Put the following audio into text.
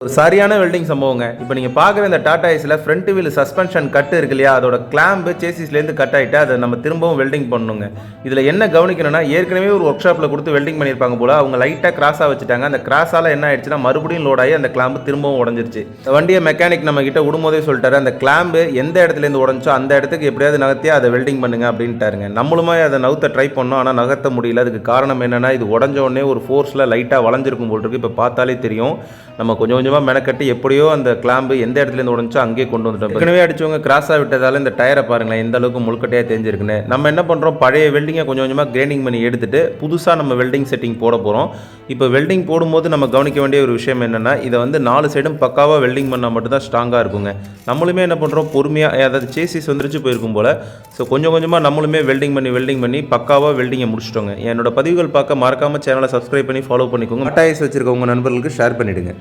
ஒரு சரியான வெல்டிங் சம்பவங்க. இப்போ நீங்கள் பார்க்குற இந்த டாடா ஏஸில் ஃப்ரண்ட் வீல் சஸ்பென்ஷன் கட்டு இருக்கு இல்லையா, அதோட கிளாம்பு சேசிஸ்லேருந்து கட் ஆகிட்டு அதை நம்ம திரும்பவும் வெல்டிங் பண்ணணுங்க. இதில் என்ன கவனிக்கணும்னா, ஏற்கனவே ஒரு ஒர்க் ஷாப்பில் கொடுத்து வெல்டிங் பண்ணியிருப்பாங்க போல், அவங்க லைட்டாக கிராஸாக வச்சுட்டாங்க. அந்த கிராஸால் என்ன ஆயிடுச்சுன்னா மறுபடியும் லோட் ஆகி அந்த கிளாம்பு திரும்பவும் உடஞ்சிருச்சு. வண்டியை மெக்கானிக் நம்ம கிட்ட விடும்போதே சொல்லிட்டாரு, அந்த கிளாம்பு எந்த இடத்துலேருந்து உடஞ்சோ அந்த இடத்துக்கு எப்படியாவது நகர்த்தியா அதை வெல்டிங் பண்ணுங்க அப்படின்ட்டாருங்க. நம்மளுமே அதை நகர்த்த ட்ரை பண்ணோம், ஆனால் நகர்த்த முடியல. அதுக்கு காரணம் என்னென்னா, இது உடஞ்ச உடனே ஒரு ஃபோர்ஸில் லைட்டாக வளைஞ்சிருக்கும் போல் இருக்குது. இப்போ பார்த்தாலே தெரியும். நம்ம கொஞ்சம் கொஞ்சமாக மெனக்கட்டி எப்படியோ அந்த கிளாம்பு எந்த இடத்துலேருந்து உடஞ்சோ அங்கேயே கொண்டு வந்துட்டோம். ஏற்கனவே அடிச்சவங்க கிராஸாக விட்டதால் இந்த டயரை பாருங்களேன் எந்த அளவுக்கு முழுக்கட்டையாக தெரிஞ்சிருக்குன்னு. நம்ம என்ன பண்ணுறோம், பழைய வெல்டிங்கை கொஞ்சம் கொஞ்சமாக கிரைண்டிங் பண்ணி எடுத்துட்டு புதுசாக நம்ம வெல்டிங் செட்டிங் போட போகிறோம். இப்போ வெல்டிங் போடும்போது நம்ம கவனிக்க வேண்டிய ஒரு விஷயம் என்னென்னா, இதை வந்து 4 சைடும் பக்காவாக வெல்டிங் பண்ணால் மட்டும்தான் ஸ்ட்ராங்காக இருக்குங்க. நம்மளுமே என்ன பண்ணுறோம், பொறுமையாக, அதாவது சேசிஸ் வந்துருச்சு போயிருக்கும் போல். ஸோ கொஞ்சம் கொஞ்சமாக நம்மளுமே வெல்டிங் பண்ணி பக்காவாக வெல்டிங்கை முடிச்சிட்டோங்க. என்னோட பதிவுகள் பார்க்க மறக்காமல் சேனலை சப்ஸ்கிரைப் பண்ணி ஃபாலோ பண்ணிக்கோங்க. டாடா ஏஸ் வச்சிருக்கவங்க நண்பர்களுக்கு ஷேர் பண்ணிவிடுங்க.